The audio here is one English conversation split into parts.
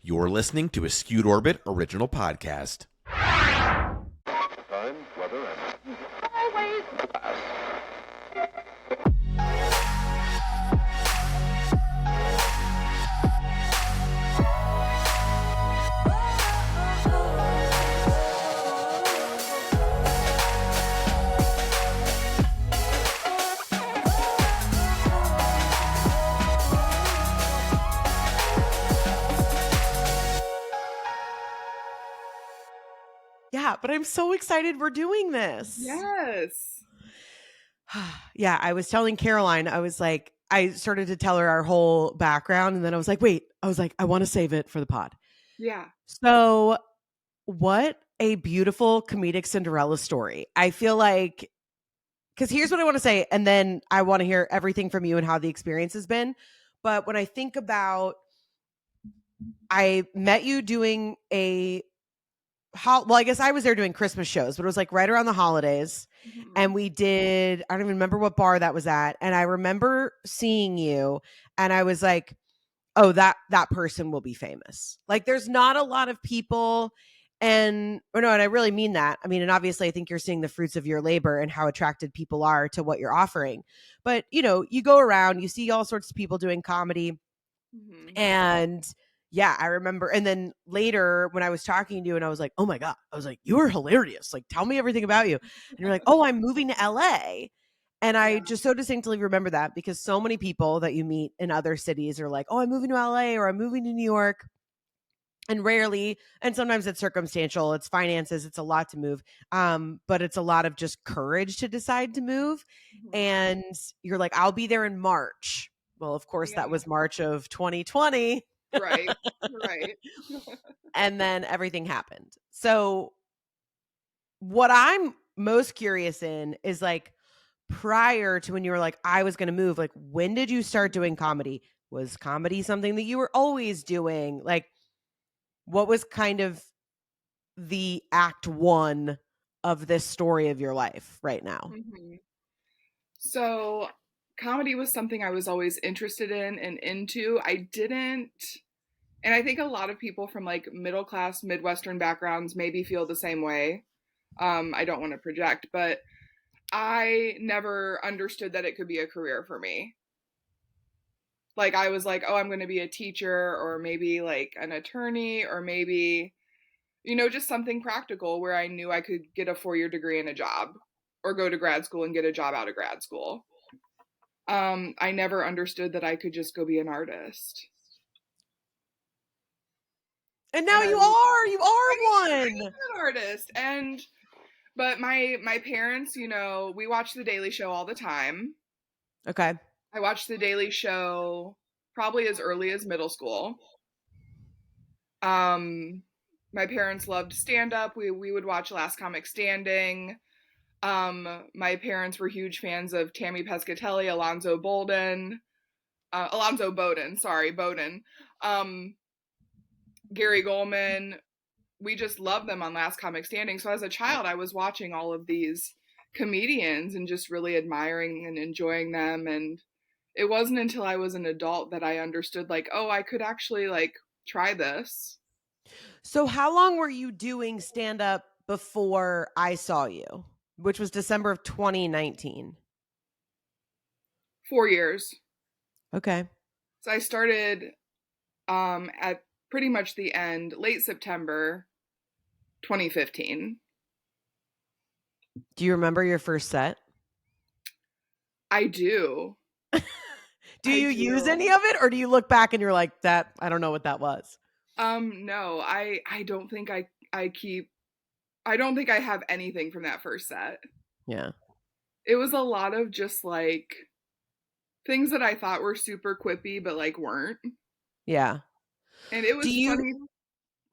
You're listening to a Skewed Orbit original podcast. Time, weather, and highways. Yeah, but I'm so excited we're doing this. Yes. Yeah, I was telling Caroline, I was like, I started to tell her our whole background, and then I was like, I want to save it for the pod. Yeah. So, what a beautiful comedic Cinderella story. I feel like, because here's what I want to say, and then I want to hear everything from you and how the experience has been. But when I think about, I met you doing I guess I was there doing Christmas shows, but it was like right around the holidays. Mhm. And we did, I don't even remember what bar that was at. And I remember seeing you and I was like, oh, that person will be famous. Like there's not a lot of people. And I really mean that. I mean, and obviously I think you're seeing the fruits of your labor and how attracted people are to what you're offering. But, you go around, you see all sorts of people doing comedy. Mhm. And yeah, I remember. And then later when I was talking to you and I was like, oh my God, I was like, you are hilarious. Like, tell me everything about you. And you're like, oh, I'm moving to LA. And I just so distinctly remember that because so many people that you meet in other cities are like, oh, I'm moving to LA or I'm moving to New York. And rarely, and sometimes it's circumstantial, it's finances, it's a lot to move. But it's a lot of just courage to decide to move. Mhm. And you're like, I'll be there in March. Well, of course, that was March of 2020. Right. And then everything happened. So what I'm most curious in is like prior to when you were like, I was going to move, like, when did you start doing comedy? Was comedy something that you were always doing? Like, what was kind of the act one of this story of your life right now? Mhm. So, comedy was something I was always interested in and into. And I think a lot of people from like middle class Midwestern backgrounds maybe feel the same way. I don't want to project, but I never understood that it could be a career for me. Like I was like, oh, I'm going to be a teacher or maybe like an attorney or maybe, just something practical where I knew I could get a 4-year degree in a job or go to grad school and get a job out of grad school. I never understood that I could just go be an artist. And now And you are one. I'm an artist. But my parents, we watch The Daily Show all the time. Okay. I watched The Daily Show probably as early as middle school. My parents loved stand-up. We would watch Last Comic Standing. My parents were huge fans of Tammy Pescatelli, Alonzo Bowden, Gary Goldman. We just loved them on Last Comic Standing. So as a child, I was watching all of these comedians and just really admiring and enjoying them. And it wasn't until I was an adult that I understood, like, oh, I could actually like try this. So how long were you doing stand-up before I saw you, which was December of 2019? 4 years. Okay. So I started at pretty much the end, late September 2015. Do you remember your first set? I do. Do you use any of it, or do you look back and you're like, that, I don't know what that was? No, I don't think I don't think I have anything from that first set. Yeah. It was a lot of just like things that I thought were super quippy, but like weren't. Yeah. And it was funny.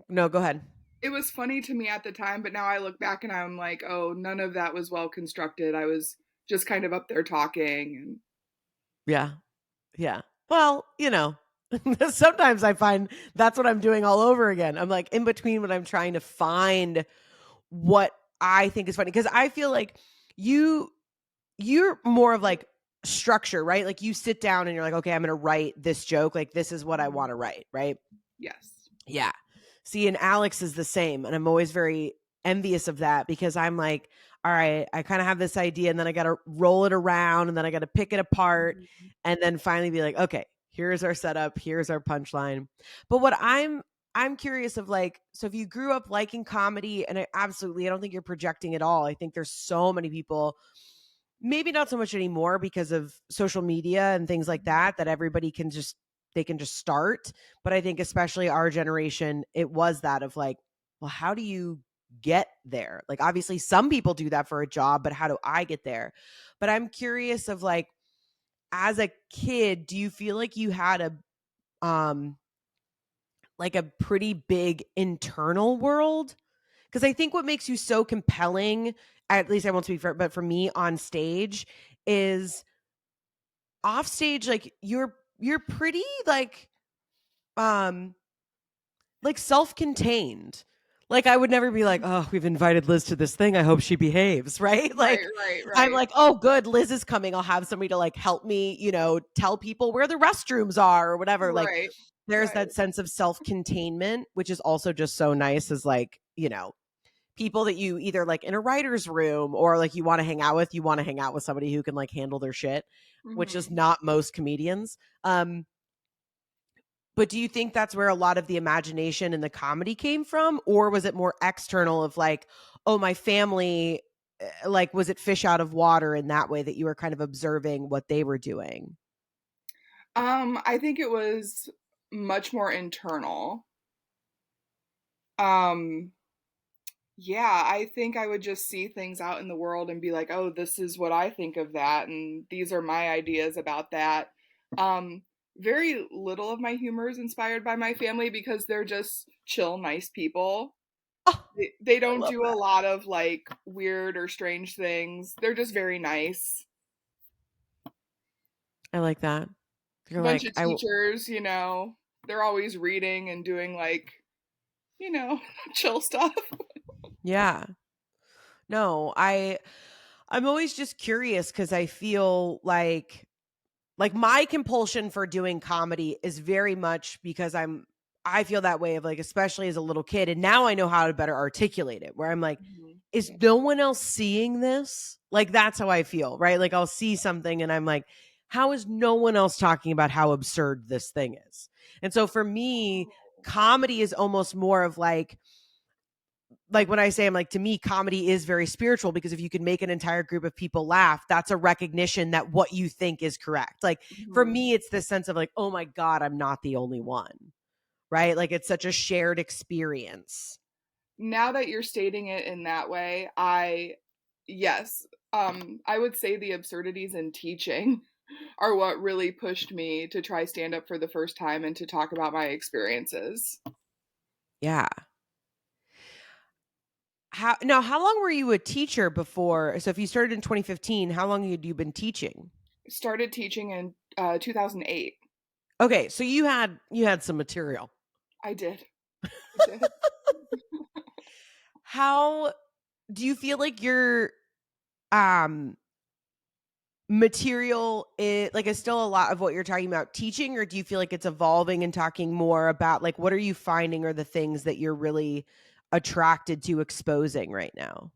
No, go ahead. It was funny to me at the time, but now I look back and I'm like, oh, none of that was well constructed. I was just kind of up there talking. And Yeah. Yeah. Well, sometimes I find that's what I'm doing all over again. I'm like in between when I'm trying to find what I think is funny. Because I feel like you're more of like structure, right? Like you sit down and you're like, okay, I'm going to write this joke. Like this is what I want to write, right? Yes. Yeah. See, and Alex is the same. And I'm always very envious of that because I'm like, all right, I kind of have this idea and then I got to roll it around and then I got to pick it apart and then finally be like, okay, here's our setup, here's our punchline. But what I'm curious of, like, so if you grew up liking comedy, and I don't think you're projecting at all. I think there's so many people, maybe not so much anymore because of social media and things like that everybody can just, they can just start. But I think especially our generation, it was that of like, well, how do you get there? Like, obviously some people do that for a job, but how do I get there? But I'm curious of, like, as a kid, do you feel like you had like a pretty big internal world? Because I think what makes you so compelling, at least I won't speak for, but for me on stage, is off stage, like you're pretty um like self-contained. Like, I would never be like, oh, we've invited Liz to this thing, I hope she behaves, right? Right, Like, right, I'm right. like, oh good, Liz is coming, I'll have somebody to like help me, tell people where the restrooms are or whatever. Like, Right, there's right. that sense of self-containment, which is also just so nice, as like, people that you either like in a writer's room or like you want to hang out with, you want to hang out with somebody who can like handle their shit, which is Mhm. not most comedians. But do you think that's where a lot of the imagination and the comedy came from? Or was it more external of like, oh, my family, like, was it fish out of water in that way that you were kind of observing what they were doing? I think it was much more internal. Um, yeah, I think I would just see things out in the world and be like, "Oh, this is what I think of that, and these are my ideas about that." Um, Very little of my humor is inspired by my family because they're just chill, nice people. Oh, They I don't love do a that. lot of like weird or strange things. They're just very nice. I like that. You're Bunch like, of teachers, they're always reading and doing like, you know, chill stuff. yeah. No, I'm always just curious because I feel like my compulsion for doing comedy is very much because I feel that way of like, especially as a little kid, and now I know how to better articulate it, where I'm like, Mhm. is no one else seeing this? Like, that's how I feel, right? Like, I'll see something and I'm like, how is no one else talking about how absurd this thing is? And so for me, comedy is almost more of like when I say, I'm like, to me, comedy is very spiritual, because if you can make an entire group of people laugh, that's a recognition that what you think is correct. Like, for Mhm. me, it's this sense of like, oh my God, I'm not the only one. Right. Like, it's such a shared experience. Now that you're stating it in that way, yes, I would say the absurdities in teaching are what really pushed me to try stand up for the first time and to talk about my experiences. Yeah. How long were you a teacher before? So if you started in 2015, how long had you been teaching? Started teaching in 2008. Okay. So you had some material. I did. I did. How do you feel like your um material is still a lot of what you're talking about teaching, or do you feel like it's evolving and talking more about like what are you finding are the things that you're really attracted to exposing right now?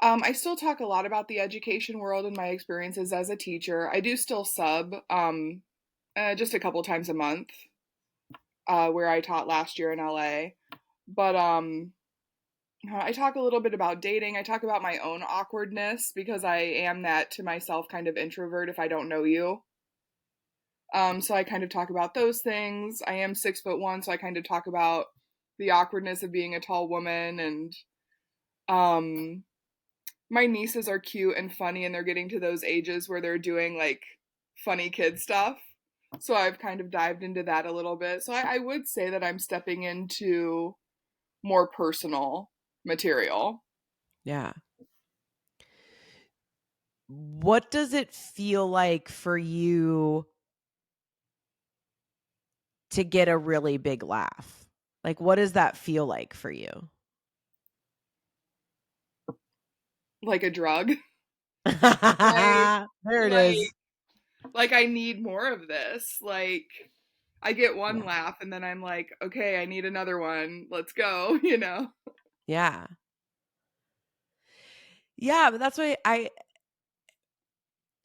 I still talk a lot about the education world and my experiences as a teacher. I do still sub just a couple times a month, where I taught last year in LA. But I talk a little bit about dating. I talk about my own awkwardness because I am that to myself kind of introvert if I don't know you. So I kind of talk about those things. I am 6'1", so I kind of talk about the awkwardness of being a tall woman. And um, my nieces are cute and funny, and they're getting to those ages where they're doing like funny kid stuff. So I've kind of dived into that a little bit. So I would say that I'm stepping into more personal material. Yeah. What does it feel like for you to get a really big laugh? Like, what does that feel like for you? Like a drug. Like There it like is. like I need more of this. Like I get one Yeah. laugh and then I'm like, okay, I need another one. Let's go, Yeah. Yeah, but that's why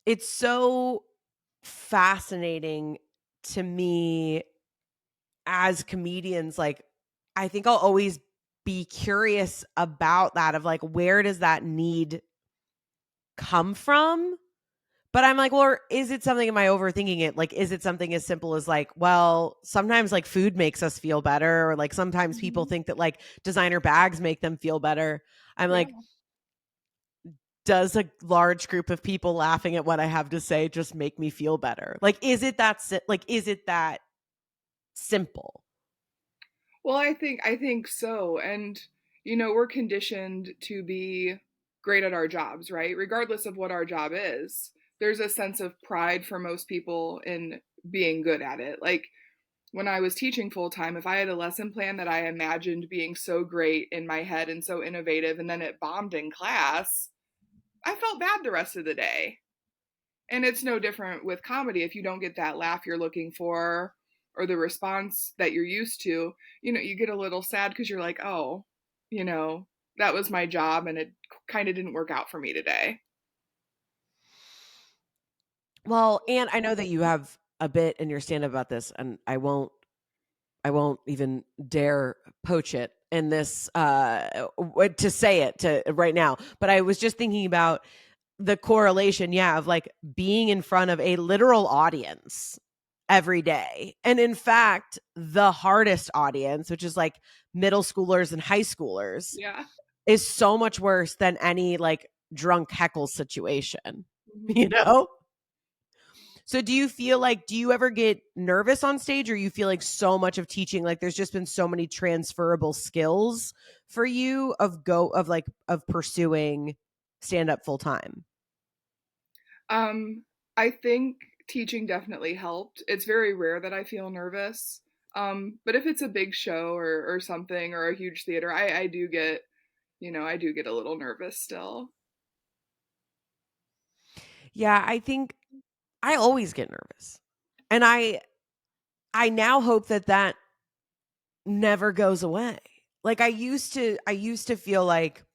it's so fascinating to me as comedians. Like, I think I'll always be curious about that of like, where does that need come from? But I'm like, well, or is it something, am I overthinking it? Like, is it something as simple as like, well, sometimes like food makes us feel better, or like sometimes people Mhm. think that like designer bags make them feel better. I'm Yeah. like, does a large group of people laughing at what I have to say just make me feel better? Like, is it that is it that simple? Well, I think so. And we're conditioned to be great at our jobs, right? Regardless of what our job is. There's a sense of pride for most people in being good at it. Like when I was teaching full time, if I had a lesson plan that I imagined being so great in my head and so innovative and then it bombed in class, I felt bad the rest of the day. And it's no different with comedy. If you don't get that laugh you're looking for or the response that you're used to, you get a little sad because you're like, oh, you know, that was my job and it kind of didn't work out for me today. Well, and I know that you have a bit in your stand up about this, and I won't even dare poach it in this to say it to right now. But I was just thinking about the correlation, yeah, of like being in front of a literal audience every day. And in fact, the hardest audience, which is like middle schoolers and high schoolers, Yeah. is so much worse than any like drunk heckle situation, you Mhm. know? So do you feel like, do you ever get nervous on stage, or you feel like so much of teaching, like there's just been so many transferable skills for you of pursuing stand up full time? Um, I think teaching definitely helped. It's very rare that I feel nervous. But if it's a big show or something or a huge theater, I do get, I do get a little nervous still. Yeah, I think I always get nervous. And I now hope that that never goes away. Like I used to feel like,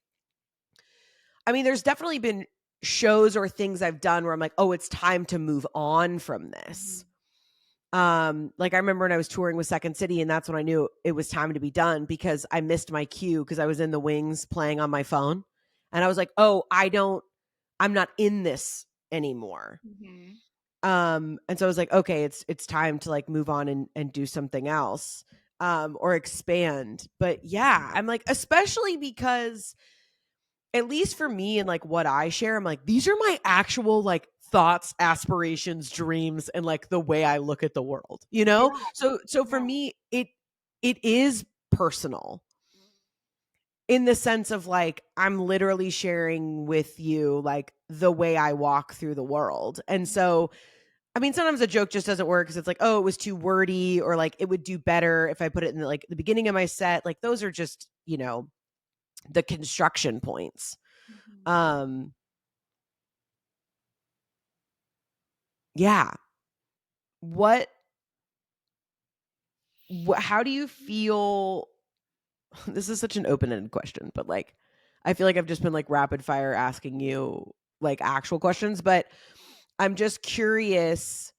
I mean, there's definitely been shows or things I've done where I'm like, "Oh, it's time to move on from Mhm. this." Like I remember when I was touring with Second City, and that's when I knew it was time to be done because I missed my cue because I was in the wings playing on my phone. And I was like, "Oh, I'm not in this anymore." Mhm. And so I was like, okay, it's time to like move on and do something else, or expand. But yeah, I'm like, especially because at least for me and like what I share, I'm like, these are my actual like thoughts, aspirations, dreams, and like the way I look at the world, you know? Yeah. So for Yeah. me, it is personal in the sense of like I'm literally sharing with you like the way I walk through the world. And so I mean, sometimes a joke just doesn't work because it's like, oh, it was too wordy, or like it would do better if I put it in like the beginning of my set. Like those are just, the construction points. Mhm. Um, yeah. What, how do you feel? This is such an open-ended question, but like I feel like I've just been like rapid fire asking you like actual questions, but I'm just curious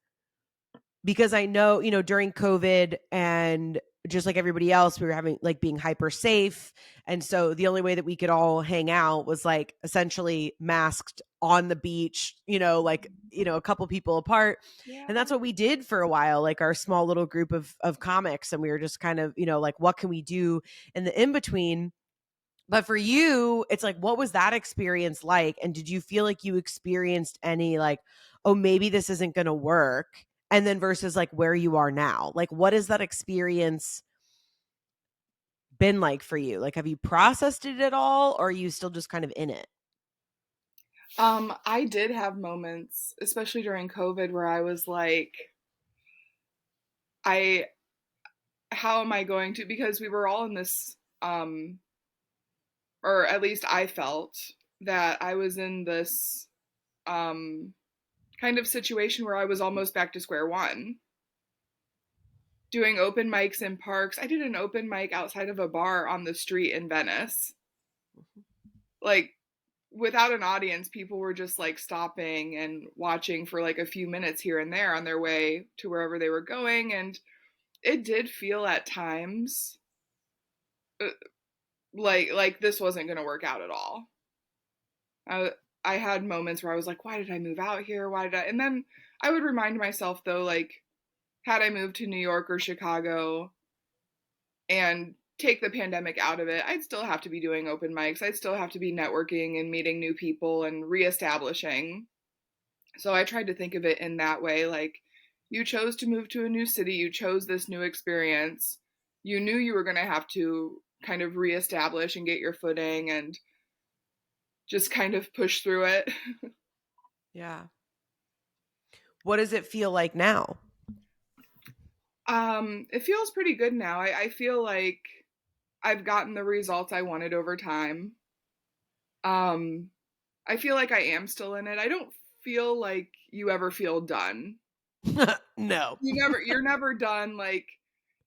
because I know, during COVID and just like everybody else, we were having like being hyper safe. And so the only way that we could all hang out was like essentially masked on the beach, a couple people apart. And Yeah. that's what we did for a while, like our small little group of comics. And we were just kind of, like, what can we do in the in between? But for you, it's like, what was that experience like? And did you feel like you experienced any like, oh, maybe this isn't going to work? And then versus like where you are now, like, what has that experience been like for you? Like, have you processed it at all, or are you still just kind of in it? I did have moments, especially during COVID, where I was like, I how am I going to, because we were all in this or at least I felt that I was in this um kind of situation where I was almost back to square one. doing open mics in parks. I did an open mic outside of a bar on the street in Venice. Like, without an audience, people were just like stopping and watching for like a few minutes here and there on their way to wherever they were going. And it did feel at times like this wasn't going to work out at all. I had moments where I was like, why did I move out here? Why did I? And then I would remind myself, though, like, had I moved to New York or Chicago and take the pandemic out of it, I'd still have to be doing open mics. I'd still have to be networking and meeting new people and reestablishing. So I tried to think of it in that way. Like, you chose to move to a new city, you chose this new experience. You knew you were going to have to kind of reestablish and get your footing and just kind of push through it. Yeah. What does it feel like now? It feels pretty good now. I feel like I've gotten the results I wanted over time. I feel like I am still in it. I don't feel like you ever feel done. No. You're never done. Like,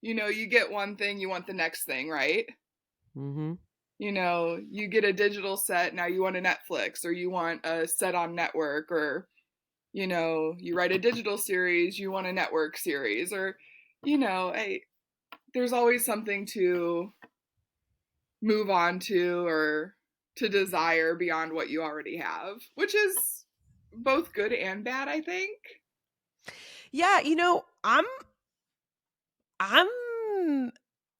you get one thing, you want the next thing, right? Mm-hmm. You get a digital set, now you want a Netflix, or you want a set on network, or, you write a digital series, you want a network series, or, there's always something to move on to or to desire beyond what you already have, which is both good and bad, I think. Yeah, I'm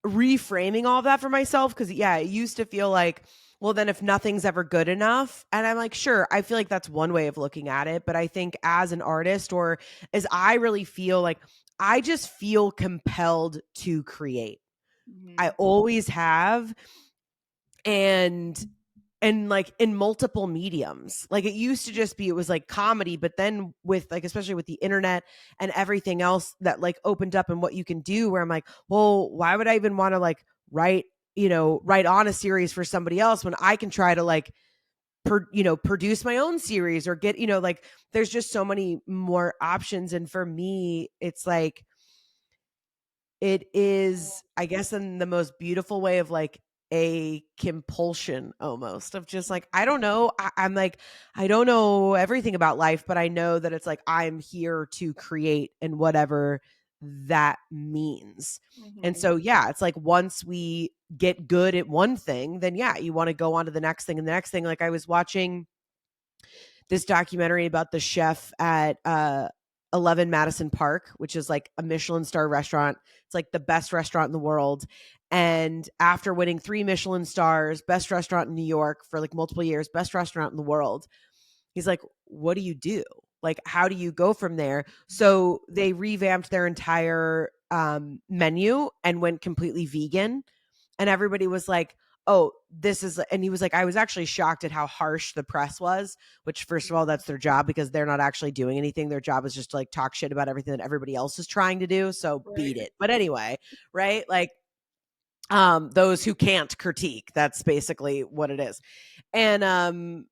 reframing all of that for myself because yeah, it used to feel like, well, then if nothing's ever good enough, and I'm like, sure, I feel like that's one way of looking at it, but I think as an artist, or as I really feel like, I just feel compelled to create. Mm-hmm. I always have, and like in multiple mediums. Like it used to just be, it was like comedy, but then with like, especially with the internet and everything else that like opened up and what you can do, where I'm like, well, why would I even want to like write on a series for somebody else when I can try to like produce my own series or get, like there's just so many more options. And for me, it's like, it is, I guess, in the most beautiful way of like a compulsion almost of just like, I don't know. I'm like, I don't know everything about life, but I know that it's like, I'm here to create and whatever that means. Mm-hmm. And so, yeah, it's like once we get good at one thing, then yeah, you want to go on to the next thing and the next thing. Like I was watching this documentary about the chef at 11 Madison Park, which is like a Michelin star restaurant. It's like the best restaurant in the world. And after winning 3 Michelin stars, best restaurant in New York for like multiple years, best restaurant in the world, he's like, what do you do? Like, how do you go from there? So they revamped their entire menu and went completely vegan. And everybody was like, oh, this is, and he was like, I was actually shocked at how harsh the press was, which first of all, that's their job because they're not actually doing anything. Their job is just to like talk shit about everything that everybody else is trying to do. So beat it. But anyway, right? Like, those who can't critique, that's basically what it is. And,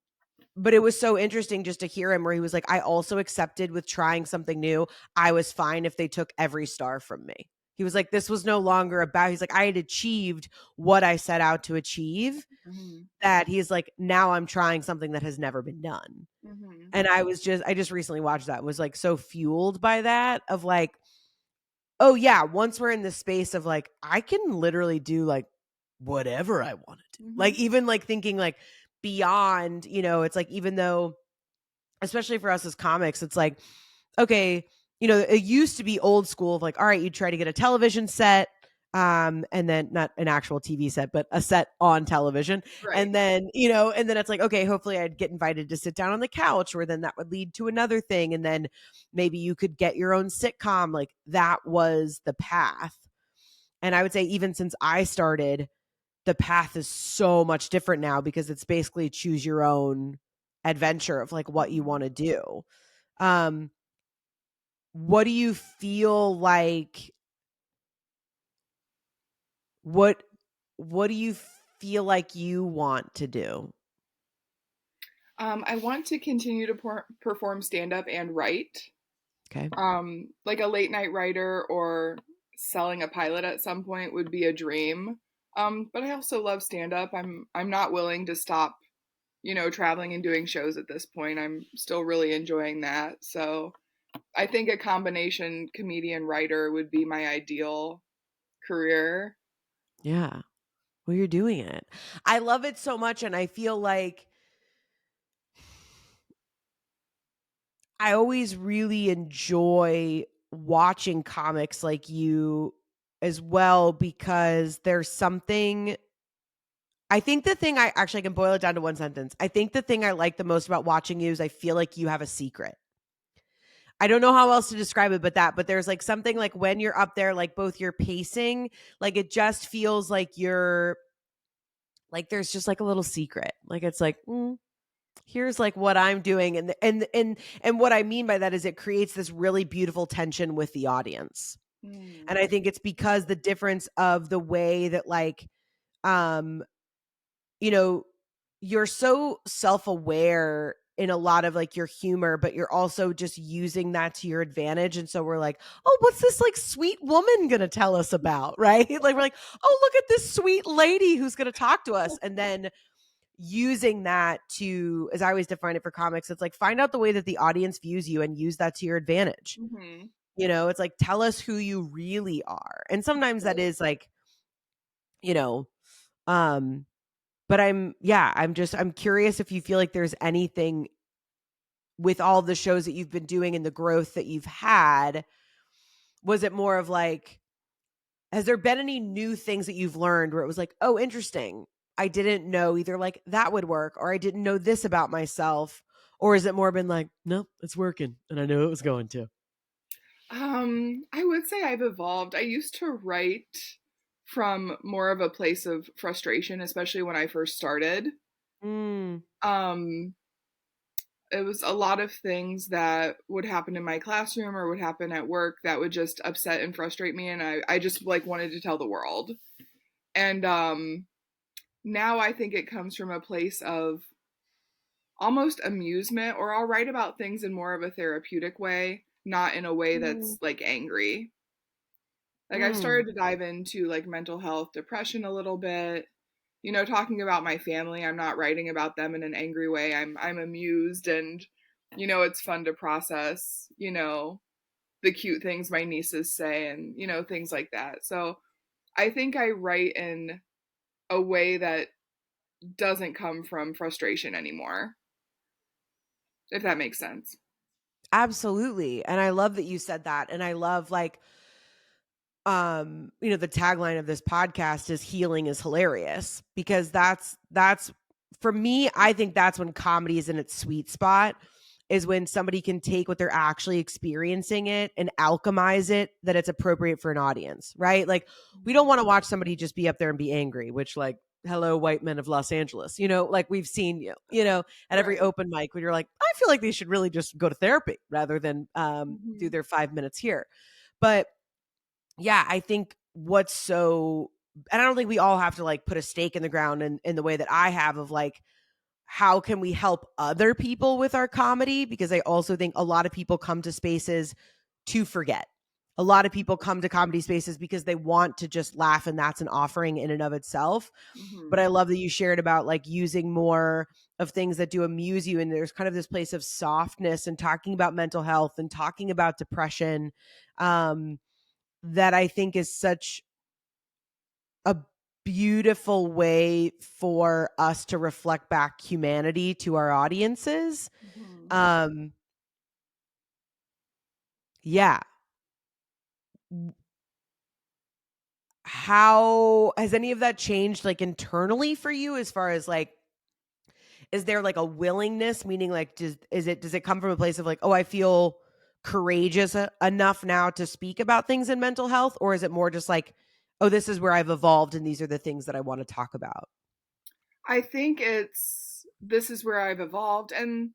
but it was so interesting just to hear him where he was like, I also accepted with trying something new. I was fine if they took every star from me. He was like, this was no longer about, he's like, I had achieved what I set out to achieve. Mm-hmm. That he's like, now I'm trying something that has never been done. Mm-hmm. And I just recently watched that and was like so fueled by that of like, oh yeah, once we're in the space of like, I can literally do like whatever I want to do. Mm-hmm. Like even like thinking like beyond, it's like, even though, especially for us as comics, it's like, okay, it used to be old school of like, all right, you try to get a television set, and then not an actual TV set, but a set on television. Right. And then, and then it's like, okay, hopefully I'd get invited to sit down on the couch, where then that would lead to another thing. And then maybe you could get your own sitcom. Like that was the path. And I would say even since I started, the path is so much different now because it's basically choose your own adventure of like what you want to do. What do you feel like, what do you feel like you want to do? I want to continue to perform stand-up and write. Okay. Like a late night writer or selling a pilot at some point would be a dream. But I also love stand up. I'm not willing to stop, traveling and doing shows at this point. I'm still really enjoying that. So I think a combination comedian writer would be my ideal career. Yeah. Well, you're doing it. I love it so much. And I feel like I always really enjoy watching comics like you as well, because there's something. I think the thing I actually can boil it down to one sentence. I think the thing I like the most about watching you is I feel like you have a secret. I don't know how else to describe it, but there's like something like when you're up there, like both your pacing, like it just feels like you're like there's just like a little secret. Like it's like, here's like what I'm doing. And what I mean by that is it creates this really beautiful tension with the audience. And I think it's because the difference of the way that like, you know, you're so self-aware in a lot of like your humor, but you're also just using that to your advantage. And so we're like, oh, what's this like sweet woman going to tell us about? Right. Like we're like, oh, look at this sweet lady who's going to talk to us. And then using that to, as I always define it for comics, it's like find out the way that the audience views you and use that to your advantage. Mm-hmm. It's like tell us who you really are. And sometimes that is like, you know, but I'm curious if you feel like there's anything with all the shows that you've been doing and the growth that you've had. Was it more of like, has there been any new things that you've learned where it was like, oh, interesting, I didn't know either like that would work, or I didn't know this about myself? Or is it more been like, no, it's working and I knew it was going to? I would say I've evolved. I used to write from more of a place of frustration, especially when I first started. Mm. It was a lot of things that would happen in my classroom or would happen at work that would just upset and frustrate me, and I just like wanted to tell the world. And now I think it comes from a place of almost amusement, or I'll write about things in more of a therapeutic way, not in a way that's like angry. Like I've started to dive into like mental health, depression a little bit. Talking about my family. I'm not writing about them in an angry way. I'm amused, and it's fun to process, the cute things my nieces say, and things like that. So I think I write in a way that doesn't come from frustration anymore, if that makes sense. Absolutely. And I love that you said that. And I love like, the tagline of this podcast is healing is hilarious, because that's for me, I think that's when comedy is in its sweet spot, is when somebody can take what they're actually experiencing it and alchemize it that it's appropriate for an audience, right? Like we don't want to watch somebody just be up there and be angry, which like, hello, white men of Los Angeles, like we've seen at every Right. open mic when you're like, I feel like they should really just go to therapy rather than do their 5 minutes here. But yeah, I think and I don't think we all have to like put a stake in the ground in the way that I have of like, how can we help other people with our comedy? Because I also think a lot of people come to spaces to forget. A lot of people come to comedy spaces because they want to just laugh, and that's an offering in and of itself. Mm-hmm. But I love that you shared about like using more of things that do amuse you. And there's kind of this place of softness and talking about mental health and talking about depression. That I think is such a beautiful way for us to reflect back humanity to our audiences. Mm-hmm. Yeah. How has any of that changed like internally for you, as far as like, is there like a willingness, meaning like, does it come from a place of like, oh, I feel courageous enough now to speak about things in mental health? Or is it more just like, oh, this is where I've evolved and these are the things that I want to talk about? I think this is where I've evolved, and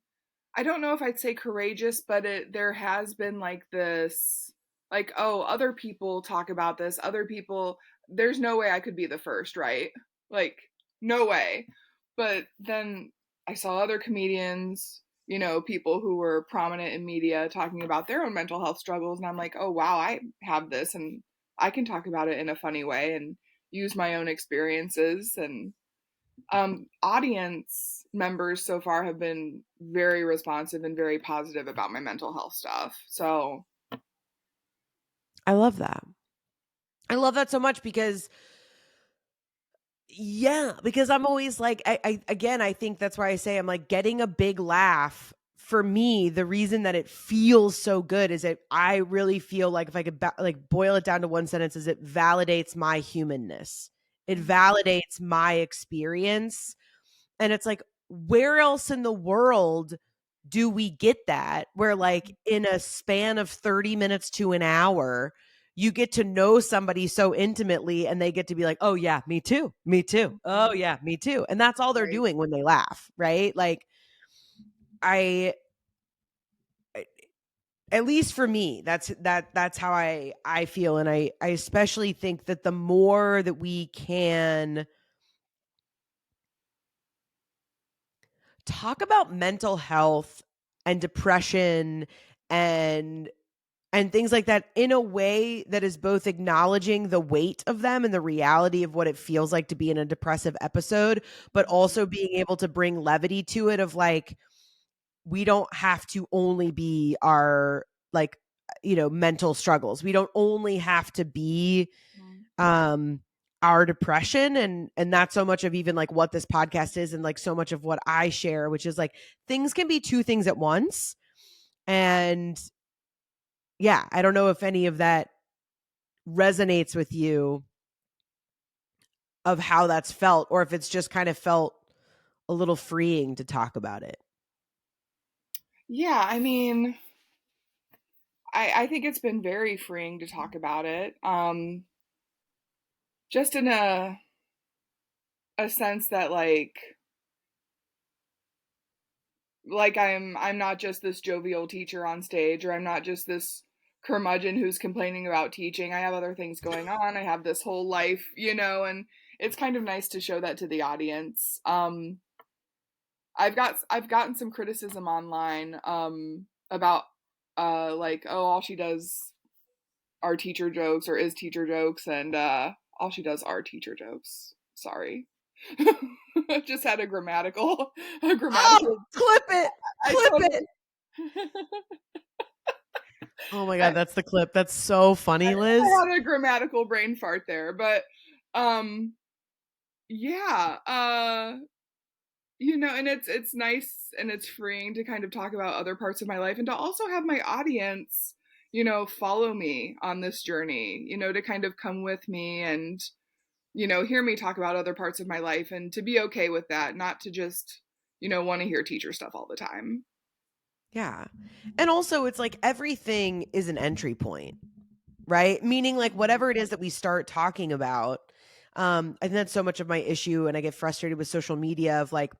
I don't know if I'd say courageous, but there has been like this, like, oh, other people talk about this, other people, there's no way I could be the first, right? Like, no way. But then I saw other comedians, people who were prominent in media talking about their own mental health struggles, and I'm like, oh wow, I have this, and I can talk about it in a funny way and use my own experiences. And audience members so far have been very responsive and very positive about my mental health stuff. So I love that. I love that so much because because I'm always like, I think that's why I say I'm like getting a big laugh for me. The reason that it feels so good is that I really feel like if I could like boil it down to one sentence, is it validates my humanness. It validates my experience. And it's like, where else in the world do we get that? Where like in a span of 30 minutes to an hour, you get to know somebody so intimately and they get to be like, oh yeah, me too. Me too. Oh yeah, me too. And that's all they're right. doing when they laugh, right? Like I at least for me, that's how I feel. And I especially think that the more that we can talk about mental health and depression and things like that in a way that is both acknowledging the weight of them and the reality of what it feels like to be in a depressive episode, but also being able to bring levity to it of like, we don't have to only be our like, mental struggles. We don't only have to be our depression, and that's so much of even like what this podcast is and like so much of what I share, which is like things can be two things at once. And yeah, I don't know if any of that resonates with you of how that's felt, or if it's just kind of felt a little freeing to talk about it. Yeah, I mean, I think it's been very freeing to talk about it. Just in a sense that like I'm not just this jovial teacher on stage, or I'm not just this curmudgeon who's complaining about teaching. I have other things going on. I have this whole life, and it's kind of nice to show that to the audience. I've gotten some criticism online about like, oh, all she does are teacher jokes, or is teacher jokes, and all she does are teacher jokes. Sorry. Just had a Oh, grammatical clip it. I Clip totally it. Oh my God, that's the clip. That's so funny, Liz. I had a grammatical brain fart there, but um yeah, and it's nice and it's freeing to kind of talk about other parts of my life, and to also have my audience, follow me on this journey, to kind of come with me and hear me talk about other parts of my life, and to be okay with that, not to just, want to hear teacher stuff all the time. Yeah. And also it's like everything is an entry point, right? Meaning like whatever it is that we start talking about, I think that's so much of my issue. And I get frustrated with social media of like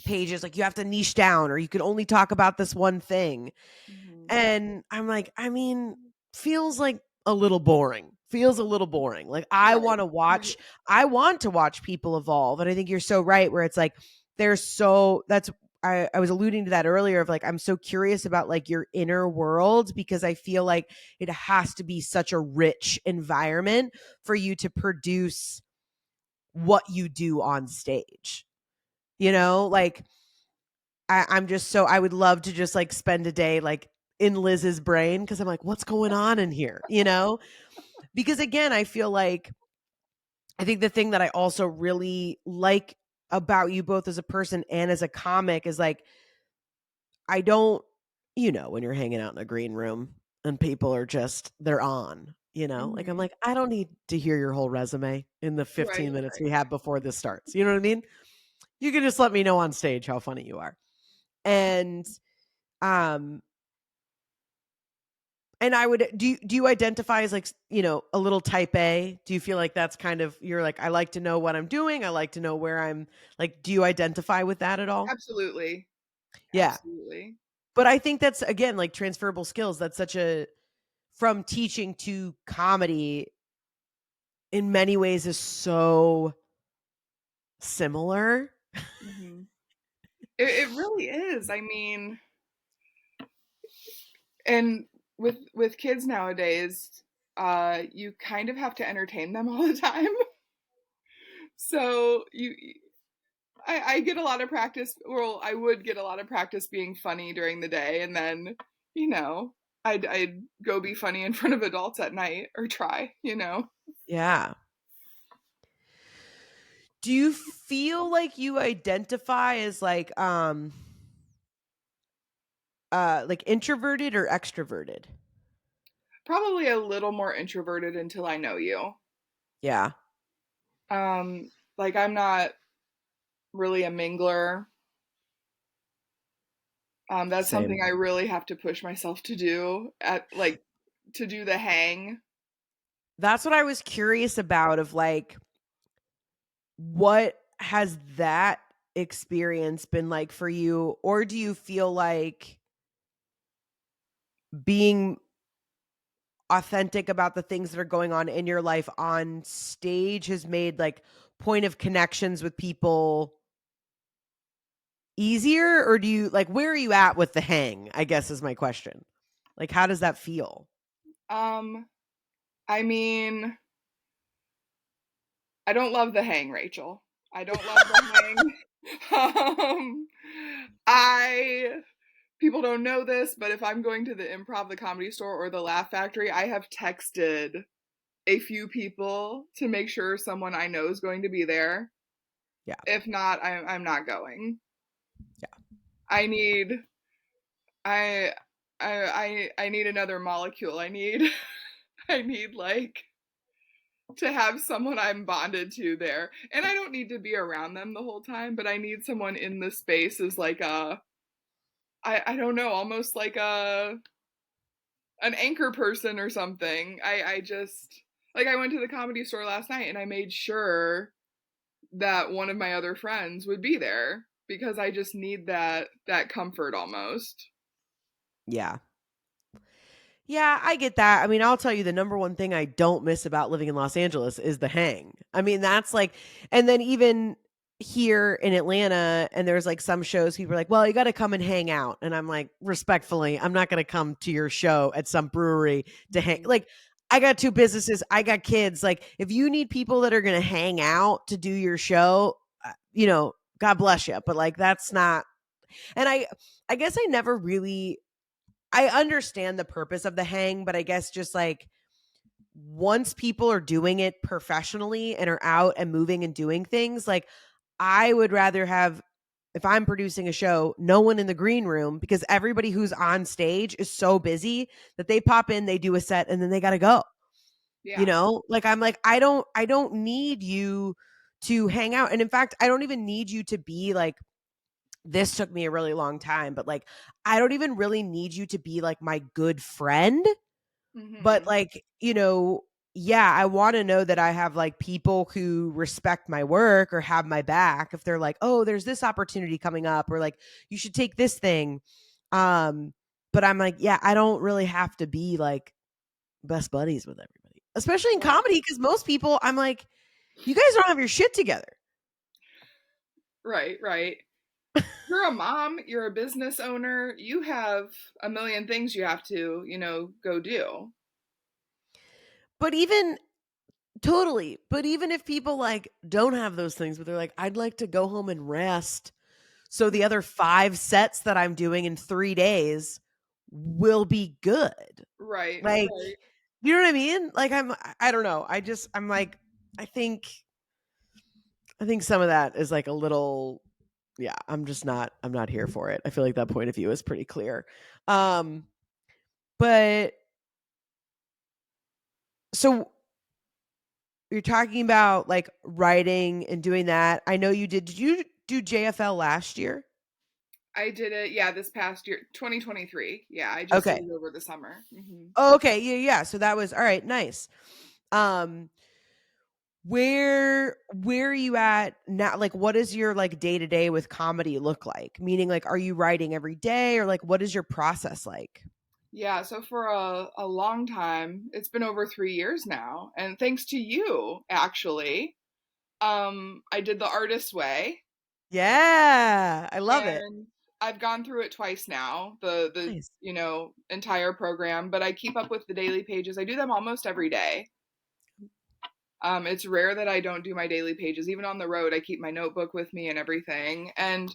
pages, like you have to niche down or you can only talk about this one thing. Mhm. And I'm like, I mean, feels like a little boring. Feels a little boring. Like I Right. want to watch, I want to watch people evolve. And I think you're so right where it's like there's so that's I was alluding to that earlier of like I'm so curious about like your inner world, because I feel like it has to be such a rich environment for you to produce what you do on stage. Like I'm just so I would love to just like spend a day like in Liz's brain, because I'm like, what's going on in here? Because again, I feel like I think the thing that I also really like about you both as a person and as a comic is like, I don't, when you're hanging out in a green room and people are just, they're on, like I'm Mhm. like, I don't need to hear your whole resume in the 15 Right. minutes we have before this starts. You know what I mean? You can just let me know on stage how funny you are. And, um, And I would do you identify as like, a little type A? Do you feel like that's kind of you're like, I like to know what I'm doing. I like to know where I'm like, do you identify with that at all? Absolutely. Yeah. Absolutely. But I think that's again like transferable skills. That's such a from teaching to comedy in many ways is so similar. Mhm. It really is. I mean, and with kids nowadays, you kind of have to entertain them all the time. So I get a lot of practice. Well, I would get a lot of practice being funny during the day, and then, you know, I'd go be funny in front of adults at night, or try, you know. Yeah. Do you feel like you identify as like introverted or extroverted? Probably a little more introverted until I know you. Yeah. Like I'm not really a mingler. That's Same. something I really have to push myself to do, to do the hang. That's what I was curious about, of like, what has that experience been like for you? Or do you feel like being authentic about the things that are going on in your life on stage has made like point of connections with people easier? Or do you like, where are you at with the hang, I guess is my question. Like, how does that feel? Um, I mean, I don't love the hang, Rachel. I don't love the hang. I People don't know this, but if I'm going to the Improv, the Comedy Store, or the Laugh Factory, I have texted a few people to make sure someone I know is going to be there. Yeah. If not, I'm not going. Yeah. I need I I need another molecule. I need like to have someone I'm bonded to there. And I don't need to be around them the whole time, but I need someone in the space as like I don't know, almost like an anchor person or something. I just like I went to the Comedy Store last night and I made sure that one of my other friends would be there because I just need that comfort almost. Yeah. Yeah, I get that. I mean, I'll tell you, the number one thing I don't miss about living in Los Angeles is the hang. I mean, that's like, and then even here in Atlanta, and there's like some shows, people are like, well, you got to come and hang out. And I'm like, respectfully, I'm not going to come to your show at some brewery to hang. Like, I got two businesses, I got kids. Like, if you need people that are going to hang out to do your show, God bless you. But like, that's not, and I guess I never really, I understand the purpose of the hang, but I guess just like, once people are doing it professionally and are out and moving and doing things, like, I would rather have, if I'm producing a show, no one in the green room, because everybody who's on stage is so busy that they pop in, they do a set, and then they got to go. Yeah. Like, I'm like, I don't need you to hang out. And in fact, I don't even need you to be like, this took me a really long time, but like, I don't even really need you to be like my good friend. But Mm-hmm. like, yeah, I want to know that I have like people who respect my work or have my back if they're like, oh, there's this opportunity coming up, or like, you should take this thing. But I'm like, yeah, I don't really have to be like best buddies with everybody, especially in Right. comedy, because most people, I'm like, you guys don't have your shit together. Right, right. You're a mom, you're a business owner, you have a million things you have to, go do. But even totally, but even if people like don't have those things, but they're like, I'd like to go home and rest, so the other 5 sets that I'm doing in 3 days will be good. Right, Like, right. you know what I mean? Like, I don't know. I'm like, I think some of that is like a little, yeah, I'm not here for it. I feel like that point of view is pretty clear. But so you're talking about like writing and doing that. I know you did. Did you do JFL last year? I did it, yeah, this past year, 2023. Yeah, I just did Okay. it over the summer. Mm-hmm. Oh, okay. Yeah, yeah. So that was all right. Nice. Um, where are you at now? Like, what does your like day to day with comedy look like? Meaning, like, are you writing every day, or like, what is your process like? Yeah, so for a long time, it's been over 3 years now, and thanks to you, actually, I did the artist way, Yeah, I love it. and I've gone through it twice now, the Nice. entire program, but I keep up with the daily pages. I do them almost every day. It's rare that I don't do my daily pages. Even on the road, I keep my notebook with me and everything. And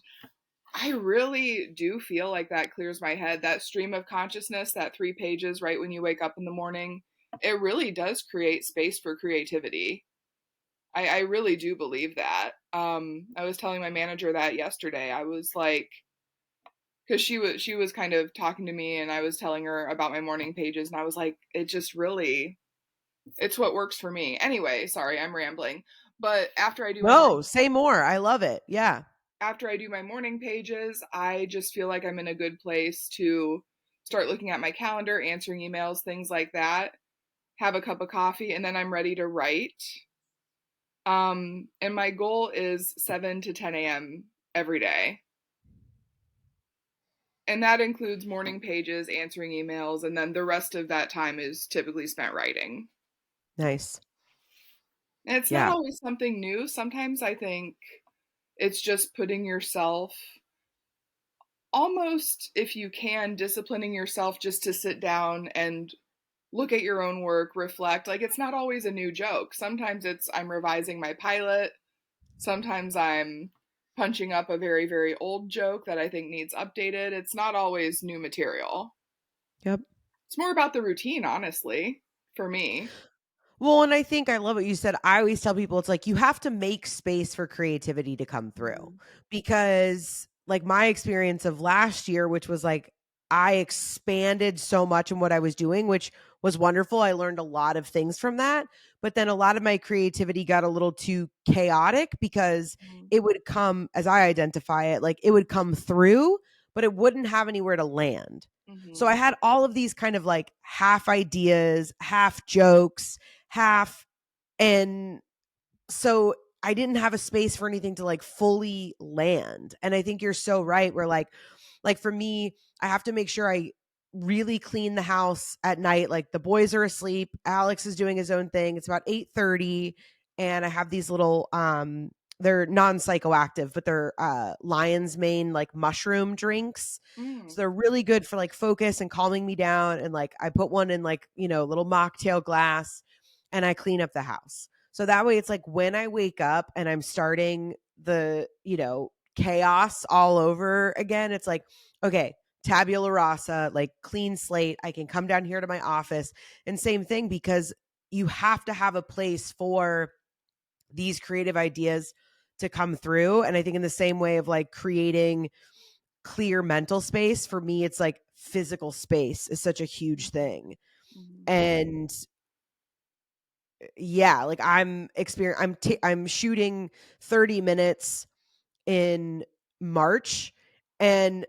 I really do feel like that clears my head. That stream of consciousness, that 3 pages right when you wake up in the morning, it really does create space for creativity. I really do believe that. I was telling my manager that yesterday. I was like, because she was kind of talking to me, and I was telling her about my morning pages, and I was like, it just really, it's what works for me. Anyway, sorry, I'm rambling. But No, say more. I love it. Yeah. after I do my morning pages, I just feel like I'm in a good place to start looking at my calendar, answering emails, things like that. Have a cup of coffee, and then I'm ready to write. And my goal is 7 to 10 a.m. every day. And that includes morning pages, answering emails, and then the rest of that time is typically spent writing. Nice. And it's not Yeah. always something new. Sometimes I think it's just putting yourself, almost, if you can, disciplining yourself just to sit down and look at your own work, reflect. Like, it's not always a new joke. Sometimes it's I'm revising my pilot. Sometimes I'm punching up a very, very old joke that I think needs updated. It's not always new material. Yep. It's more about the routine, honestly, for me. Well, and I think I love what you said. I always tell people it's like you have to make space for creativity to come through because, like, my experience of last year, which was like I expanded so much in what I was doing, which was wonderful. I learned a lot of things from that. But then a lot of my creativity got a little too chaotic because it would come, as I identify it, like it would come through, but it wouldn't have anywhere to land. So I had all of these kind of like half ideas, half jokes, half, and so I didn't have a space for anything to like fully land. And I think you're so right, where like for me, I have to make sure I really clean the house at night. Like the boys are asleep, Alex is doing his own thing, it's about 8:30, and I have these little they're non-psychoactive, but they're lion's mane like mushroom drinks. So they're really good for like focus and calming me down. And like I put one in like, little mocktail glass, and I clean up the house. So that way it's like when I wake up and I'm starting the, chaos all over again, it's like, okay, tabula rasa, like clean slate. I can come down here to my office, and same thing, because you have to have a place for these creative ideas to come through. And I think in the same way of like creating clear mental space, for me, it's like physical space is such a huge thing. And yeah, like I'm shooting 30 minutes in March, and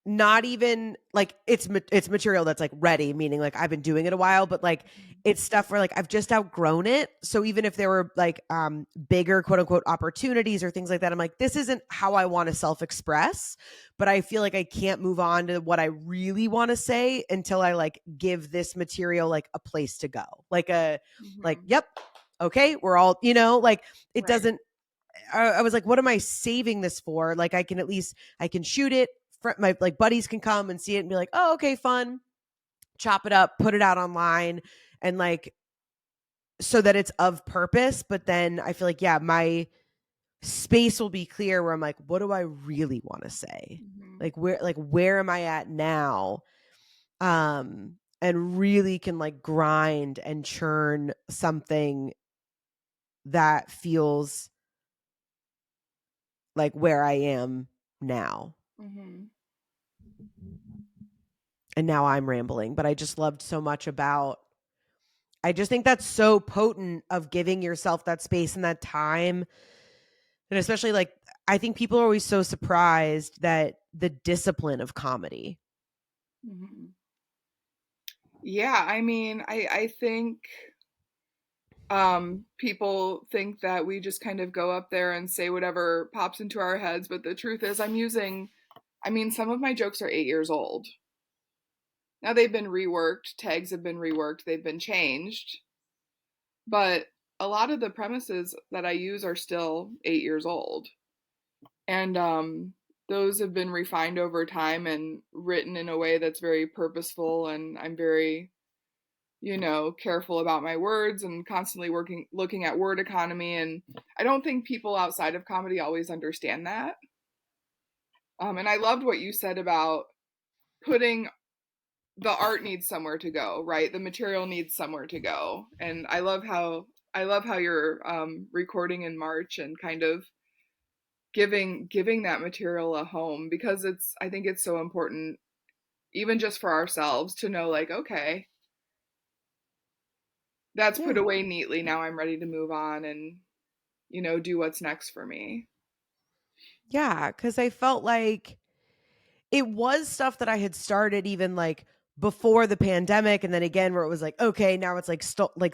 not even like it's material that's like ready, meaning like I've been doing it a while, but like it's stuff where like I've just outgrown it. So even if there were like bigger quote unquote opportunities or things like that, I'm like, this isn't how I want to self-express, but I feel like I can't move on to what I really want to say until I like give this material like a place to go. Like like, yep, okay, we're all, like it Right. doesn't, I was like, what am I saving this for? Like I can shoot it. My like buddies can come and see it and be like, oh, okay, fun. Chop it up, put it out online, and like so that it's of purpose. But then I feel like, yeah, my space will be clear where I'm like, what do I really want to say? Like where am I at now? And really can like grind and churn something that feels like where I am now. And now I'm rambling, but I just loved so much about, I just think that's so potent of giving yourself that space and that time. And especially like, I think people are always so surprised that the discipline of comedy. Yeah, I mean, I think people think that we just kind of go up there and say whatever pops into our heads, but the truth is some of my jokes are 8 years old. Now they've been reworked, tags have been reworked, they've been changed, but a lot of the premises that I use are still 8 years old. And those have been refined over time and written in a way that's very purposeful, and I'm very, careful about my words and constantly looking at word economy, and I don't think people outside of comedy always understand that. And I loved what you said about putting the art needs somewhere to go, right? The material needs somewhere to go. And I love how you're recording in March and kind of giving that material a home, because I think it's so important, even just for ourselves, to know, like, okay, that's Yeah. put away neatly. Now I'm ready to move on and, do what's next for me. Yeah, because I felt like it was stuff that I had started even like before the pandemic, and then again where it was like, okay, now it's like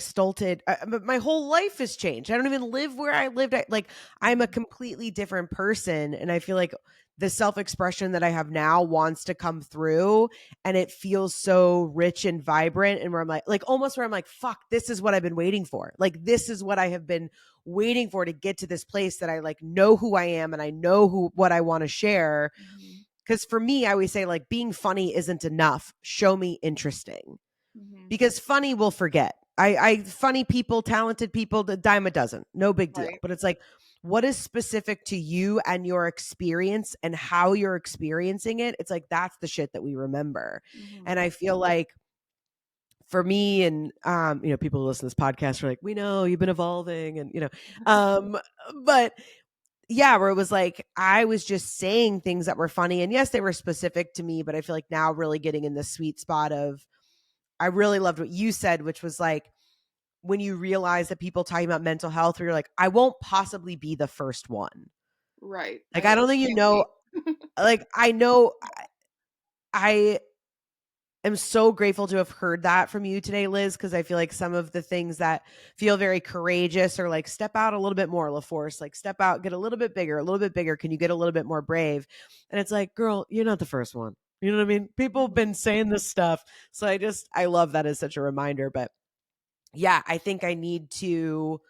stulted. But my whole life has changed. I don't even live where I lived. Like I'm a completely different person, and I feel like the self-expression that I have now wants to come through, and it feels so rich and vibrant. And where I'm like almost where I'm like, fuck, this is what I've been waiting for. Like this is what I have been waiting for, to get to this place that I like know who I am and I know what I want to share. Mm-hmm. Because for me, I always say, like, being funny isn't enough. Show me interesting. Mm-hmm. Because funny will forget. Funny people, talented people, the dime a dozen, no big deal. Right. But it's like, what is specific to you and your experience and how you're experiencing it? It's like, that's the shit that we remember. Mm-hmm. And I feel like for me and, people who listen to this podcast are like, we know you've been evolving and, but yeah, where it was like I was just saying things that were funny. And yes, they were specific to me, but I feel like now really getting in the sweet spot of I really loved what you said, which was like when you realize that people talking about mental health, where you're like, I won't possibly be the first one. Right. Like, I don't think you know, like, I know I am so grateful to have heard that from you today, Liz, because I feel like some of the things that feel very courageous are like, step out a little bit more, LaForce, like step out, get a little bit bigger, a little bit bigger. Can you get a little bit more brave? And it's like, girl, you're not the first one. You know what I mean? People have been saying this stuff. So I love that as such a reminder. But yeah, I think I need to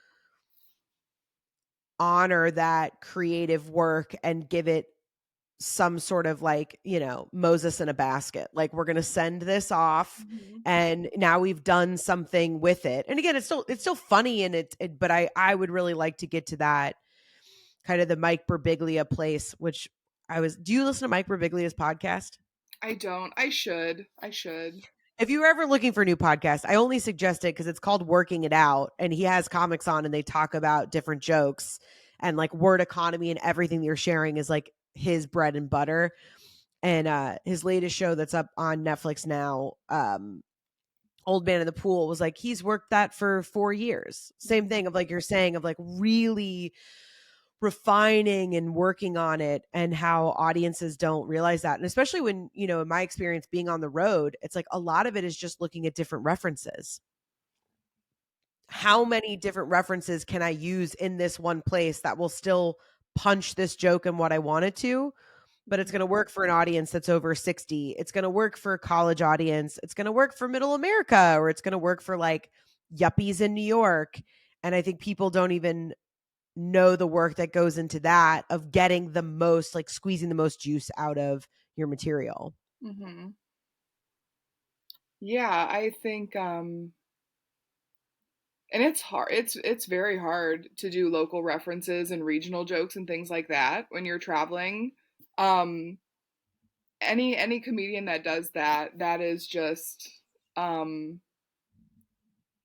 honor that creative work and give it some sort of like, Moses in a basket. Like we're going to send this off Mm-hmm. and now we've done something with it. And again, it's still funny and but I would really like to get to that kind of the Mike Birbiglia place, which do you listen to Mike Birbiglia's podcast? I don't. I should. If you were ever looking for a new podcast, I only suggest it because it's called Working It Out, and he has comics on and they talk about different jokes and like word economy, and everything that you're sharing is like his bread and butter. And his latest show that's up on Netflix now, Old Man in the Pool, was like he's worked that for 4 years. Same thing of like you're saying of like really refining and working on it, and how audiences don't realize that. And especially when, in my experience being on the road, it's like a lot of it is just looking at different references. How many different references can I use in this one place that will still punch this joke and what I want it to, but it's going to work for an audience that's over 60. It's going to work for a college audience. It's going to work for middle America, or it's going to work for like yuppies in New York. And I think people don't even know the work that goes into that, of getting the most, like squeezing the most juice out of your material. Mm-hmm. Yeah, I think and it's hard. It's very hard to do local references and regional jokes and things like that when you're traveling. Um any comedian that does that, that is just um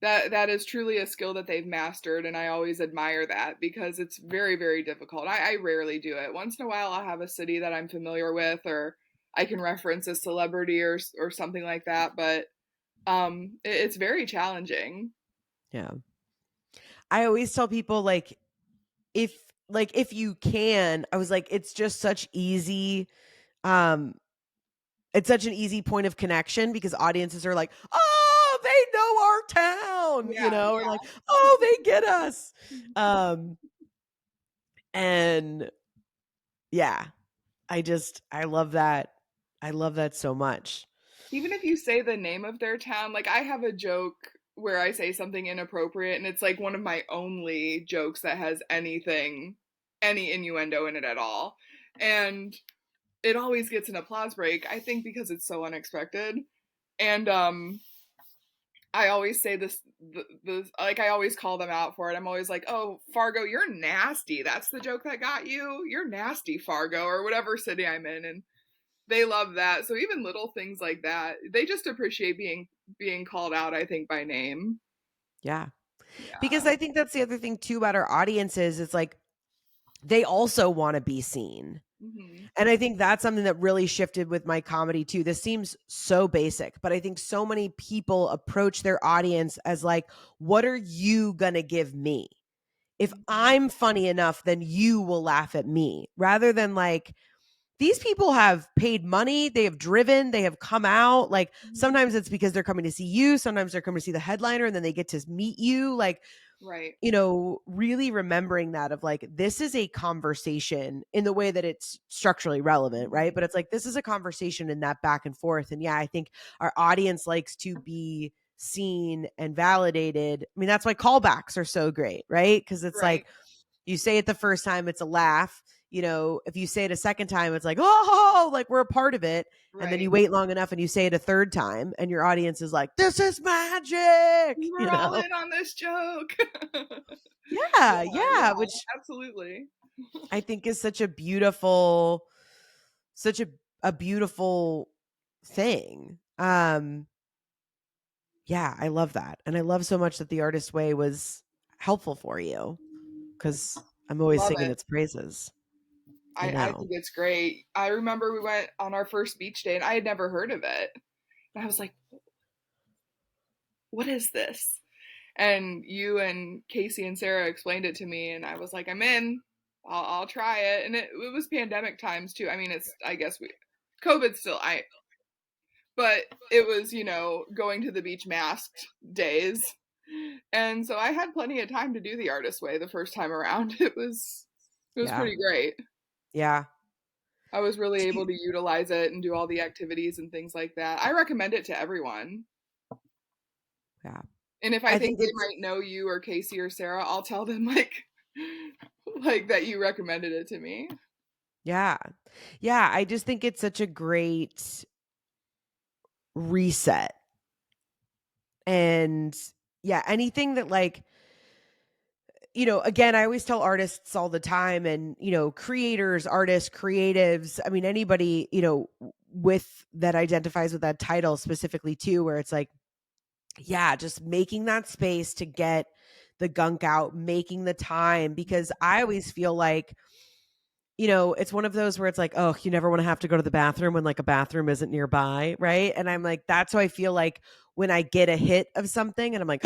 that is truly a skill that they've mastered, and I always admire that because it's very, very difficult. I rarely do it. Once in a while I'll have a city that I'm familiar with, or I can reference a celebrity or something like that, but it's very challenging. Yeah. I always tell people if if you can, I was like, um it's such an easy point of connection, because audiences are like, oh, they know our town, Yeah, or like, oh, they get us. Um and yeah, I love that. I love that so much. even if you say the name of their town, like I have a joke where I say something inappropriate, and it's like one of my only jokes that has any innuendo in it at all. And it always gets an applause break, I think because it's so unexpected. And I always say this, like I always call them out for it. I'm always like, "Oh, Fargo, you're nasty. That's the joke that got you. You're nasty, Fargo," or whatever city I'm in, and they love that. So even little things like that, they just appreciate being called out, I think, by name. Yeah. Yeah. Because I think that's the other thing too about our audiences. It's like they also want to be seen. Mm-hmm. And I think that's something that really shifted with my comedy too. This seems so basic, but I think so many people approach their audience as like, what are you going to give me? If I'm funny enough, then you will laugh at me, rather than like, these people have paid money, they have driven, they have come out. Like sometimes it's because they're coming to see you, sometimes they're coming to see the headliner and then they get to meet you. Like, Right. you know, really remembering that of like, this is a conversation in the way that it's structurally relevant, right? But it's like, this is a conversation in that back and forth. And yeah, I think our audience likes to be seen and validated. I mean, that's why callbacks are so great, right? Because it's Right. like, you say it the first time, it's a laugh. You know, if you say it a second time, it's like, oh, like we're a part of it. And then Right. you wait long enough and you say it a third time and your audience is like, this is magic, We you were all know? in on this joke. Yeah, Yeah, yeah, which absolutely. I think is such a beautiful, such a beautiful thing. Yeah, I love that. And I love so much that the artist way was helpful for you because I'm always Love singing it. its praises. I I know. think it's great. I remember we went on our first beach day and I had never heard of it. And I was like, what is this? And you and Casey and Sarah explained it to me, and I was like, I'm in. I'll try it. And it was pandemic times too. I mean, it's I guess COVID still but it was going to the beach masked days, and so I had plenty of time to do the artist way the first time around. It was Yeah. pretty great. Yeah. I was really Do able you- to utilize it and do all the activities and things like that. I recommend it to everyone. yeah. And if I I think think they it's, might know you or Casey or Sarah, I'll tell them like that you recommended it to me. yeah. Yeah. I just think it's such a great reset. And yeah, anything that like, you know, again, I always tell artists all the time and, you know, creators, artists, creatives, I mean, anybody, you know, with that identifies with that title specifically too, where it's like, yeah, just making that space to get the gunk out, making the time, because I always feel like, you know, it's one of those where it's like, oh, you never want to have to go to the bathroom when like a bathroom isn't nearby. Right. And I'm like, that's how I feel like when I get a hit of something and I'm like,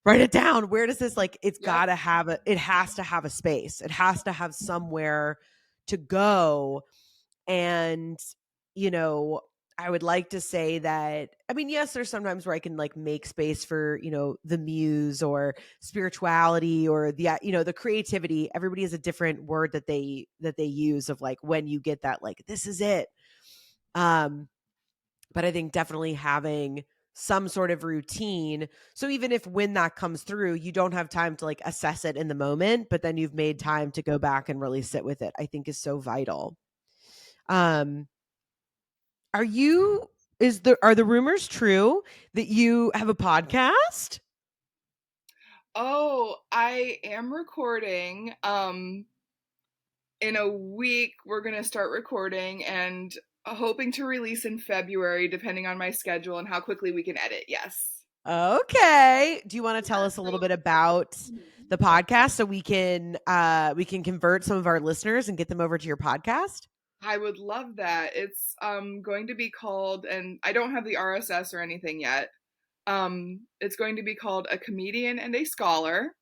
write it down. Where does this like, it's Yep. gotta have it has to have a space. It has to have somewhere to go. And, you know, I would like to say that, I mean, yes, there's sometimes where I can like make space for, you know, the muse or spirituality or the, you know, the creativity. Everybody has a different word that they use of like when you get that, like, this is it. But I think definitely having some sort of routine. So even if when that comes through, you don't have time to like assess it in the moment, but then you've made time to go back and really sit with it, I think is so vital. Um, are you are the rumors true that you have a podcast? Oh, I am recording. In a week we're gonna start recording and hoping to release in February, depending on my schedule and how quickly we can edit. Yes. Okay. Do you want to tell us a little bit about So the podcast so we can convert some of our listeners and get them over to your podcast? I would love that. It's going to be called, and I don't have the RSS or anything yet. It's going to be called A Comedian and a Scholar.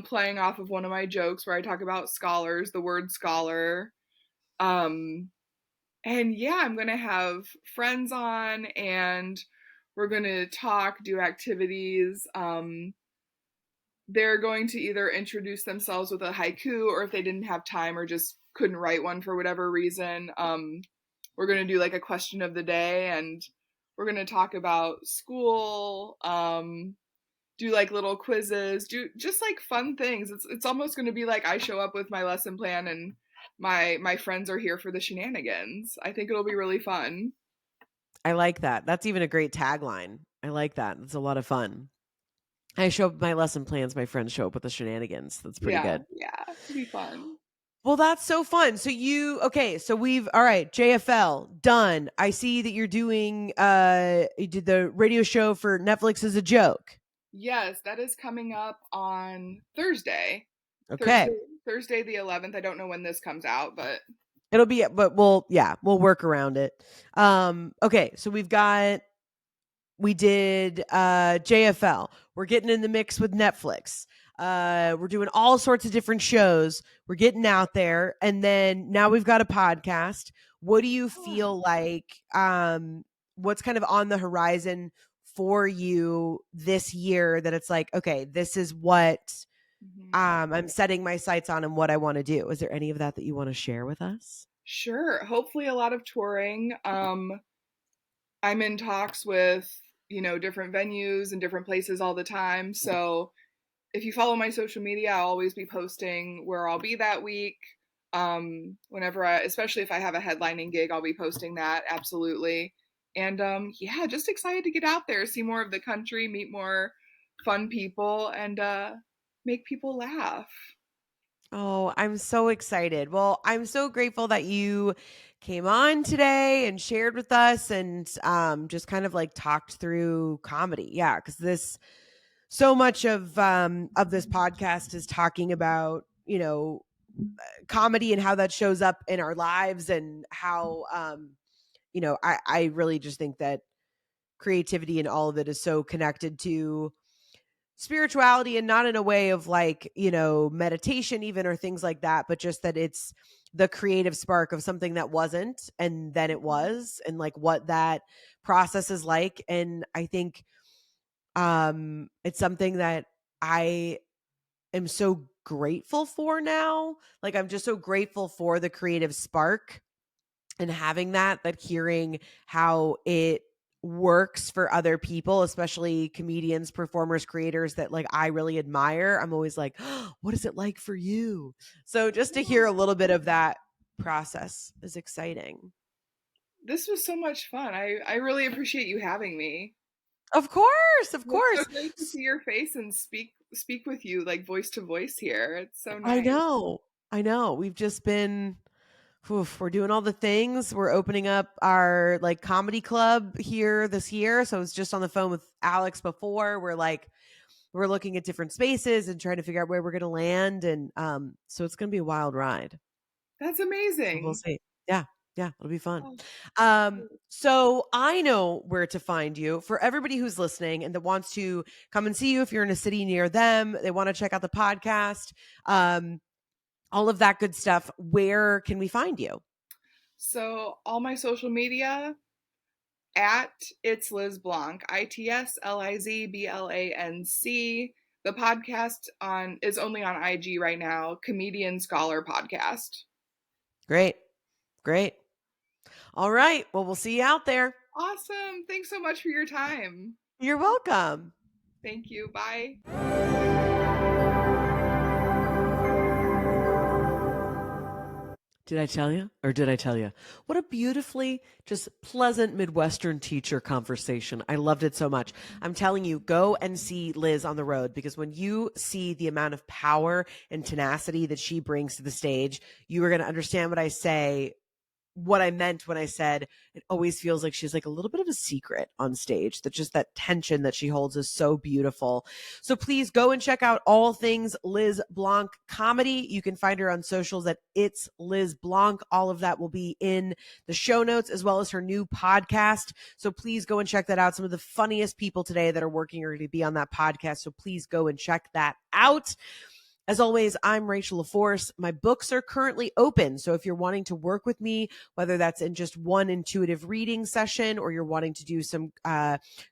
Playing off of one of my jokes where I talk about scholars, the word scholar. Um, and yeah, I'm gonna have friends on, and we're gonna talk, do activities. They're going to either introduce themselves with a haiku, or if they didn't have time or just couldn't write one for whatever reason, we're gonna do like a question of the day, and we're gonna talk about school. Do like little quizzes, do just like fun things. It's almost going to be like I show up with my lesson plan and my friends are here for the shenanigans. I think it'll be really fun. I like that. That's even a great tagline. I like that. It's a lot of fun. I show up with my lesson plans. My friends show up with the shenanigans. That's pretty Yeah, good. yeah, it'll be fun. Well, that's so fun. So all right, JFL done. I see that you're doing you did the radio show for Netflix as a joke. Yes, that is coming up on Thursday. Okay. Thursday the 11th. I don't know when this comes out, but It'll be, but we'll work around it. Okay, so we did JFL. We're getting in the mix with Netflix. We're doing all sorts of different shows. We're getting out there, and then now we've got a podcast. What do you feel like? What's kind of on the horizon for you this year? That it's like, okay, this is what I'm setting my sights on, and what I want to do. Is there any of that you want to share with us? sure. Hopefully, a lot of touring. I'm in talks with different venues and different places all the time. So if you follow my social media, I'll always be posting where I'll be that week. Whenever especially if I have a headlining gig, I'll be posting that, absolutely. And yeah, just excited to get out there, see more of the country, meet more fun people, and make people laugh. Oh, I'm so excited. Well, I'm so grateful that you came on today and shared with us, and just kind of like talked through comedy. Yeah, because so much of this podcast is talking about, comedy and how that shows up in our lives, and how I really just think that creativity and all of it is so connected to spirituality, and not in a way of like, meditation even, or things like that, but just that it's the creative spark of something that wasn't, and then it was, and like what that process is like. And I think it's something that I am so grateful for now. Like, I'm just so grateful for the creative spark, and having that hearing how it works for other people, especially comedians, performers, creators that like I really admire. I'm always like, oh, what is it like for you? So just to hear a little bit of that process is exciting. This was so much fun. I really appreciate you having me. Of course, of It's course. so great to see your face and speak with you like voice to voice here. It's so I nice. know. I know. We've just been we're doing all the things. We're opening up our like comedy club here this year. So I was just on the phone with Alex before. We're looking at different spaces and trying to figure out where we're going to land. And so it's going to be a wild ride. That's So we'll amazing. see. Yeah. Yeah. It'll be fun. Oh, So I know where to find you. For everybody who's listening and that wants to come and see you, if you're in a city near them, they want to check out the podcast, all of that good stuff. Where can we find you? so all my social media at it's Liz Blanc, ITSLIZBLANC. The podcast is only on IG right now, Comedian Scholar Podcast. Great. Great. All right. Well, we'll see you out there. Awesome. Thanks so much for your time. You're welcome. Thank you. Bye. Did I tell you? Or did I tell you? What a beautifully just pleasant Midwestern teacher conversation. I loved it so much. I'm telling you, go and see Liz on the road, because when you see the amount of power and tenacity that she brings to the stage, you are going to understand what I meant when I said it always feels like she's like a little bit of a secret on stage. That just that tension that she holds is so beautiful. So please go and check out all things Liz Blanc comedy. You can find her on socials at It's Liz Blanc. All of that will be in the show notes, as well as her new podcast. So please go and check that out. Some of the funniest people today that are working are going to be on that podcast. So please go and check that out. As always, I'm Rachel LaForce. My books are currently open. So if you're wanting to work with me, whether that's in just one intuitive reading session, or you're wanting to do some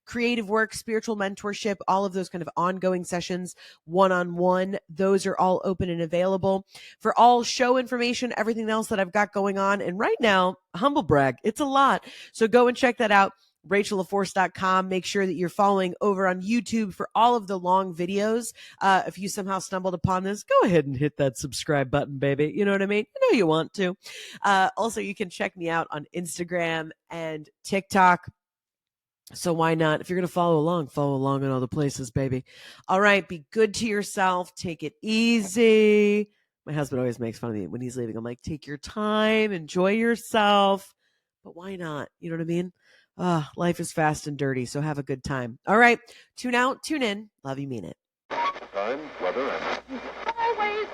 creative work, spiritual mentorship, all of those kind of ongoing sessions, one-on-one, those are all open and available. For all show information, everything else that I've got going on, and right now, humble brag, it's a lot. So go and check that out. RachelLaForce.com. Make sure that you're following over on YouTube for all of the long videos. If you somehow stumbled upon this, go ahead and hit that subscribe button, baby. You know what I mean? You know you want to. Also, you can check me out on Instagram and TikTok. So why not? If you're going to follow along in all the places, baby. All right. Be good to yourself. Take it easy. My husband always makes fun of me when he's leaving. I'm like, take your time, enjoy yourself. But why not? You know what I mean? Life is fast and dirty, so have a good time. All right. Tune out, tune in. Love you, mean it. Time, weather, and highways.